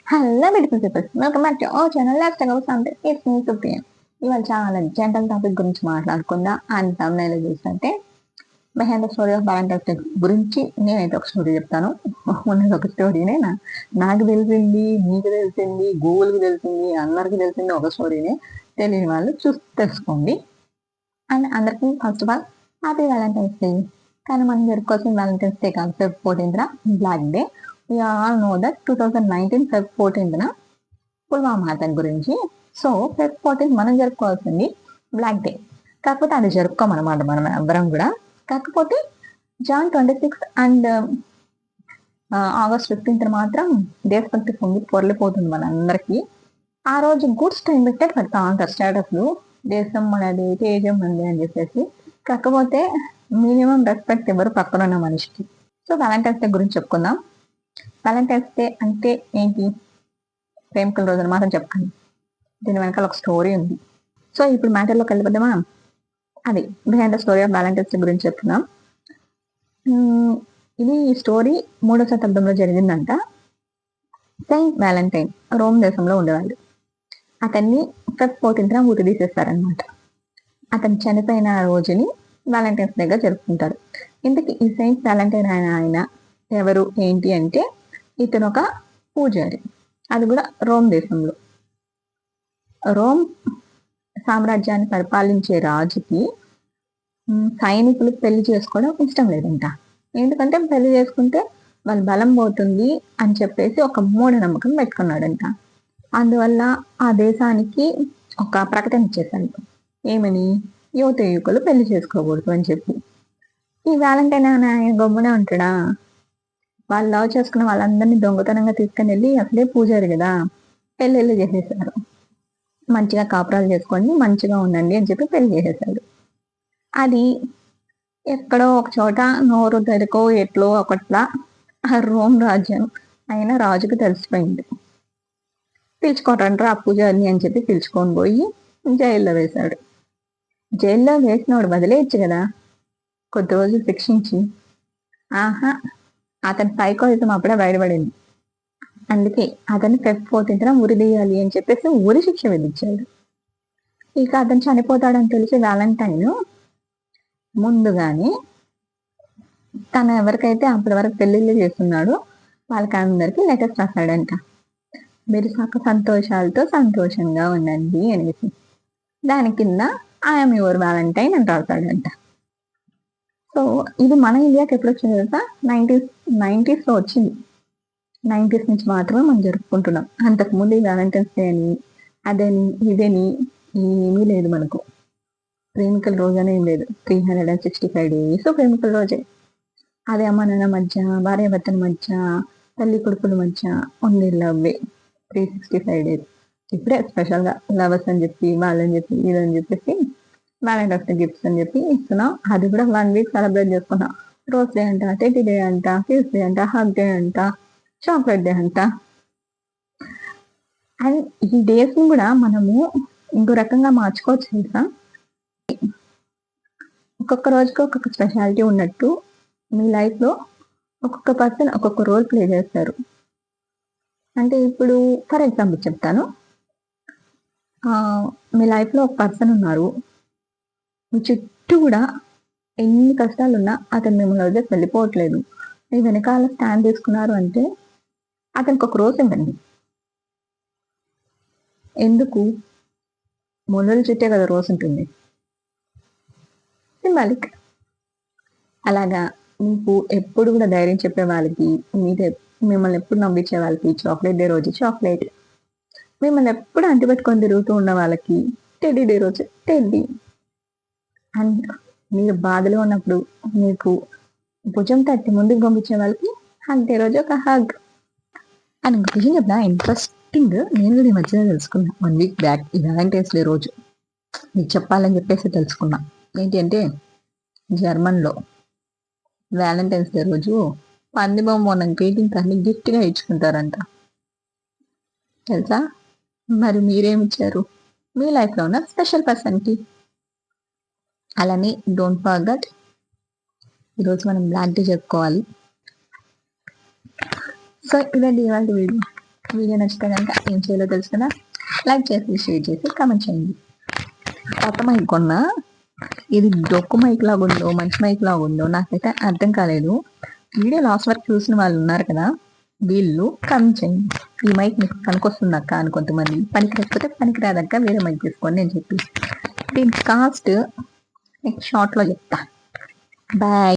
Hello beautiful peoples, welcome back to our channel lifestyle of something. It's me Supriya. ఇవాళ చాలా general topic గురించి మాట్లాడుకుందాం. And తమిళ చూస్తుంటే behind the story of valentine's day గురించి నేనైతే ఒక స్టోరీ చెప్తాను. ఉన్నది ఒక స్టోరీనే. నాకు తెలిసింది, మీకు తెలిసింది, గూగుల్కి తెలిసింది, అందరికి తెలిసింది ఒక స్టోరీనే. తెలియని వాళ్ళు చూసి తెలుసుకోండి. అండ్ అందరికీ first of all happy valentine's day. కానీ మనం జరుపుకోవాల్సిన వ్యాలంటైన్స్ డే కాదు, Feb 14th black day. We all know that 2019 Feb 14th Pulwama attack గురించి. సో ఫెబ్ 14th మనం జరుపుకోవాల్సింది బ్లాక్ డే. కాకపోతే అది జరుపుకోమన్నమాట మనం ఎవరం కూడా. కాకపోతే జాన్ 26 అండ్ ఆగస్ట్ 15 మాత్రం దేశభక్తి పొంగి పొరలిపోతుంది మనందరికీ. ఆ రోజు గుడ్స్ టైం పెట్టే పెడతా ఉంటారు స్టేటస్లు, దేశం మనది, తేజం మనది అని చెప్పేసి. కాకపోతే మినిమం రెస్పెక్ట్ ఎవరు పక్కన ఉన్న మనిషికి. సో వ్యాలంటైన్స్ డే గురించి చెప్పుకుందాం. వ్యాలంటైన్స్ డే అంటే ఏంటి? ప్రేమికుల రోజున మాత్రం చెప్పండి. దీని వెనకాల ఒక స్టోరీ ఉంది. సో ఇప్పుడు మ్యాటర్లోకి వెళ్ళిపోదామా? అది behind the story of valentine's day గురించి చెప్తున్నాం. ఇది స్టోరీ 3వ శతాబ్దంలో జరిగిందంట. సెయింట్ వ్యాలంటైన్ రోమ్ దేశంలో ఉండేవాడు. అతన్ని ఫెబ్ 14th ఉరి తీసేస్తారనమాట. అతను చనిపోయిన రోజుని వ్యాలంటైన్స్ డేగా జరుపుకుంటారు. ఇందుకు ఈ సెయింట్ వ్యాలంటైన్ ఆయన ఎవరు ఏంటి అంటే, ఇతను ఒక పూజారి. అది కూడా రోమ్ దేశంలో. రోమ్ సామ్రాజ్యాన్ని పరిపాలించే రాజుకి సైనికులు పెళ్లి చేసుకోవడం ఇష్టం లేదంట. ఎందుకంటే పెళ్లి చేసుకుంటే వాళ్ళ బలం పోతుంది అని చెప్పేసి ఒక మూఢనమ్మకం పెట్టుకున్నాడంట. అందువల్ల ఆ దేశానికి ఒక ప్రకటన ఇచ్చేసాడు. ఏమని? యువత యువకులు పెళ్లి చేసుకోకూడదు అని చెప్పి. ఈ వ్యాలంటైన్ ఆయన గమ్మునే ఉంటాడా? వాళ్ళు లవ్ చేసుకున్న వాళ్ళందరినీ దొంగతనంగా తీసుకుని వెళ్ళి, అసలే పూజారి కదా, పెళ్ళిళ్ళు చేసేసారు. మంచిగా కాపురాలు చేసుకోండి, మంచిగా ఉండండి అని చెప్పి పెళ్లి చేసేసాడు. అది ఎక్కడో ఒక చోట నోరు తెరుకో ఎట్లో ఒకట్లా ఆ రోమ్ రాజ్యం అయిన రాజుకు తెలిసిపోయింది. పిలుచుకోరంటారు ఆ పూజారిని అని చెప్పి పిలుచుకొని పోయి జైల్లో వేశాడు. జైల్లో వేసినవాడు వదిలేయచ్చు కదా, కొద్ది రోజులు శిక్షించి. ఆహా, అతని సైకోయిజం అప్పుడే బయటపడింది. అందుకే అతన్ని ఫెబ్ 14th ఉరి తీయాలి అని చెప్పేసి ఉరి శిక్ష విధించాడు. ఇక అతను చనిపోతాడని తెలిసి వ్యాలంటైన్ ముందుగానే తను ఎవరికైతే అప్పటి వరకు పెళ్లిళ్ళు చేస్తున్నాడో వాళ్ళకి అందరికీ లెటర్స్ రాశాడంట. మీరు సంతోషాలతో సంతోషంగా ఉండండి అనేసి. దాని కింద ఐఎమ్ యువర్ వ్యాలంటైన్ అని రాశాడంట. సో ఇది మన ఇండియాకి ఎప్పుడు వచ్చింది కదా? 90s వచ్చింది. 90s నుంచి మాత్రమే మనం జరుపుకుంటున్నాం. అంతకుముందు ఈ వ్యాలంటైన్స్ డే అని అదని ఇదని ఏమీ లేదు మనకు. ప్రేమికుల రోజు అనేం లేదు. 365 days ప్రేమికుల రోజే. అదే అమ్మ నాన్న మధ్య, భార్యాభర్తల మధ్య, తల్లి కొడుకుల మధ్య ఉండే లవ్వే 365 days. ఇప్పుడే స్పెషల్గా లవర్స్ అని చెప్పి, వాళ్ళని చెప్పి, ఇదని చెప్పేసి వ్యాలంటైన్స్ డే గిఫ్ట్స్ అని చెప్పి ఇస్తున్నాం. అది కూడా 1 week సెలబ్రేట్ చేసుకున్నాం. రోజ్ డే అంట, టెడ్డీ డే అంట, కిస్ డే అంట, హగ్ డే అంట, చాక్లెట్ డే అంట. అండ్ ఈ డేస్ ని కూడా మనము ఇంకో రకంగా మార్చుకోవచ్చు తెలుసా? ఒక్కొక్క రోజుకి ఒక్కొక్క స్పెషాలిటీ ఉన్నట్టు మీ లైఫ్లో ఒక్కొక్క పర్సన్ ఒక్కొక్క రోల్ ప్లే చేస్తారు. అంటే ఇప్పుడు ఫర్ ఎగ్జాంపుల్ చెప్తాను. మీ లైఫ్లో ఒక పర్సన్ ఉన్నారు. మీ చుట్టూ కూడా ఎన్ని కష్టాలున్నా అతను మిమ్మల్ని వదిలేసి వెళ్ళిపోవట్లేదు. మీ వెనకాల స్టాండ్ తీసుకున్నారు అంటే అతనికి ఒక రోజు ఇవ్వండి. ఎందుకు? మొదలు చుట్టే కదా రోజు ఉంటుంది. సింబాలిక్. అలాగా మీకు ఎప్పుడు కూడా ధైర్యం చెప్పే వాళ్ళకి, మిమ్మల్ని ఎప్పుడు నమ్మించే వాళ్ళకి చాక్లెట్ డే రోజు చాక్లెట్, మిమ్మల్ని ఎప్పుడు అంటిపెట్టుకొని తిరుగుతూ ఉన్న వాళ్ళకి టెడ్డీ డే రోజు టెడ్డీ. అండ్ మీరు బాధలో ఉన్నప్పుడు మీకు భుజం తట్టి ముందుకు పంపించే వాళ్ళకి హగ్ డే రోజు ఒక హగ్. అని ఇంకొక విషయం చెప్తా, ఇంట్రెస్టింగ్. నేను కూడా ఈ మధ్యలో తెలుసుకున్నా 1 week బ్యాక్ ఈ వ్యాలంటైన్స్ డే రోజు మీకు చెప్పాలని చెప్పేసి తెలుసుకున్నా. ఏంటి అంటే, జర్మన్లో వ్యాలంటైన్స్ డే రోజు పంది బొమ్మ ఉన్న గ్రీటింగ్స్ అన్ని గిఫ్ట్గా ఇచ్చుకుంటారంట. తెలుసా? మరి మీరేమిచ్చారు మీ లైఫ్లో ఉన్న స్పెషల్ పర్సన్కి? అలానే డోంట్ ఫర్గెట్, ఈరోజు మనం బ్లాక్ డే చెప్పుకోవాలి. సో ఇదండి ఇవాళ వీడియో. వీడియో నచ్చితే కనుక ఏం చేయాలో తెలుసు కదా, లైక్ చేసి షేర్ చేసి కామెంట్ చేయండి. కొత్త మైక్ కొన్నా, ఇది డొక్కు మైక్ లాగా ఉందో మంచి మైక్ లాగా ఉందో నాకైతే అర్థం కాలేదు. వీడియో లాస్ట్ వరకు చూసిన వాళ్ళు ఉన్నారు కదా, వీళ్ళు కామెంట్ చేయండి. ఈ మైక్ మీకు పనికొస్తుంది అక్క అని కొంతమంది, పనికి రాకపోతే పనికి రాదక్క వేరే మైక్ తీసుకోండి అని చెప్పి. దీని కాస్ట్ నెక్స్ట్ షార్ట్లో చెప్తా. బాయ్.